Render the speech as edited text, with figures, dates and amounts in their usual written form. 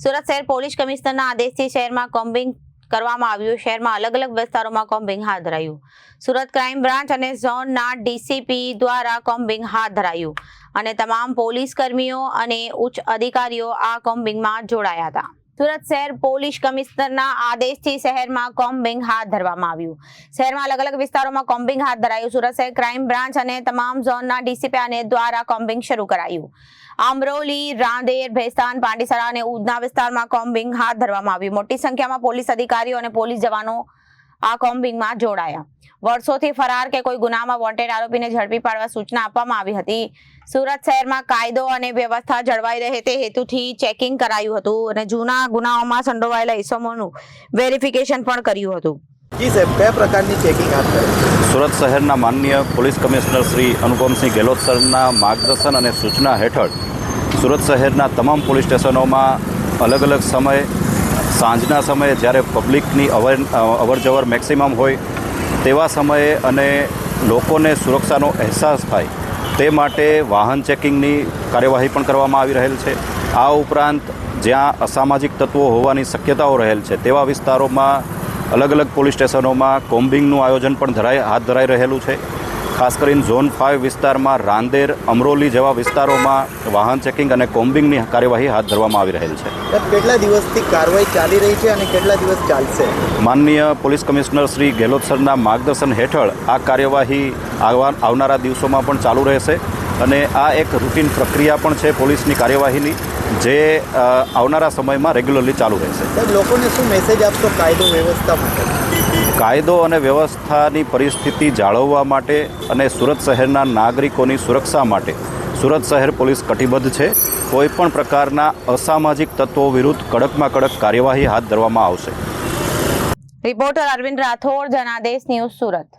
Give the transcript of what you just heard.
સુરત શહેર પોલીસ કમિશનરના આદેશથી શહેરમાં કોમ્બિંગ કરવામાં આવ્યું। શહેરમાં અલગ અલગ વિસ્તારોમાં કોમ્બિંગ હાથ ધરાયું। સુરત ક્રાઇમ બ્રાન્ચ અને ઝોનના ડીસીપી દ્વારા કોમ્બિંગ હાથ ધરાયું અને તમામ પોલીસ કર્મીઓ અને ઉચ્ચ અધિકારીઓ આ કોમ્બિંગમાં જોડાયા હતા। સુરત શહેર પોલીસ કમિશનરના આદેશથી શહેરમાં કોમ્બિંગ હાથ ધરવામાં આવ્યું। શહેરમાં અલગ અલગ વિસ્તારોમાં કોમ્બિંગ હાથ ધરાયું। સુરત શહેર ક્રાઇમ બ્રાન્ચ અને તમામ ઝોનના ડીસીપી અને દ્વારા કોમ્બિંગ શરૂ કરાયું। અમરોલી, રાંદેર, ભેસ્તાન, પાંડીસરા અને ઉધના વિસ્તારમાં કોમ્બિંગ હાથ ધરવામાં આવ્યું। મોટી સંખ્યામાં પોલીસ અધિકારીઓ અને પોલીસ જવાનો આ કોમ્બિંગમાં જોડાયા। વર્ષોથી ફરાર કે કોઈ ગુનામાં વોન્ટેડ આરોપીને ઝડપી પાડવા સૂચના આપવામાં આવી હતી। સુરત શહેરમાં કાયદો અને વ્યવસ્થા જળવાઈ રહે તે હેતુથી ચેકિંગ કરાયું હતું અને જૂના ગુનાઓમાં સંડોવાયેલા ઇસમોનું વેરિફિકેશન પણ કર્યું હતું। જી સાહેબ, કયા પ્રકારની ચેકિંગ હાથ ધરાઈ? સુરત શહેરના માનનીય પોલીસ કમિશનર શ્રી અનુપમસિંહ ગેહલોત સરના માર્ગદર્શન અને સૂચના હેઠળ સુરત શહેરના તમામ પોલીસ સ્ટેશનોમાં અલગ અલગ સમયે સાંજના સમયે જ્યારે પબ્લિકની અવરજવર મેક્સિમમ હોય તેવા સમયે અને લોકોને સુરક્ષાનો અહેસાસ થાય તે માટે વાહન ચેકિંગની કાર્યવાહી પણ કરવામાં આવી રહેલ છે। આ ઉપરાંત જ્યાં અસામાજિક તત્વો હોવાની શક્યતાઓ રહેલ છે તેવા વિસ્તારોમાં અલગ અલગ પોલીસ સ્ટેશનોમાં કોમ્બિંગનું આયોજન પણ હાથ ધરાઈ રહેલું છે। ખાસ કરીને ઝોન 5 વિસ્તારમાં રાંદેર, અમરોલી જેવા વિસ્તારોમાં વાહન ચેકિંગ અને કોમ્બિંગની કાર્યવાહી હાથ ધરવામાં આવી રહેલ છે। કેટલા દિવસથી કાર્યવાહી ચાલી રહી છે અને કેટલા દિવસ ચાલશે? માનનીય પોલીસ કમિશનર શ્રી ગેહલોત સરના માર્ગદર્શન હેઠળ આ કાર્યવાહી આવનારા દિવસોમાં પણ ચાલુ રહેશે અને આ એક રૂટીન પ્રક્રિયા પણ છે પોલીસની કાર્યવાહીની, જે આવનારા સમયમાં રેગ્યુલરલી ચાલુ રહેશે। લોકોને શું મેસેજ આપશો કાયદો વ્યવસ્થા માટે? કાયદો અને વ્યવસ્થાની પરિસ્થિતિ જાળવવા માટે અને સુરત શહેરના નાગરિકોની સુરક્ષા માટે સુરત શહેર પોલીસ કટિબદ્ધ છે। કોઈપણ પ્રકારના અસામાજિક તત્વો વિરુદ્ધ કડકમાં કડક કાર્યવાહી હાથ ધરવામાં આવશે। Reporter Arvind Rathod, Janadesh news, Surat.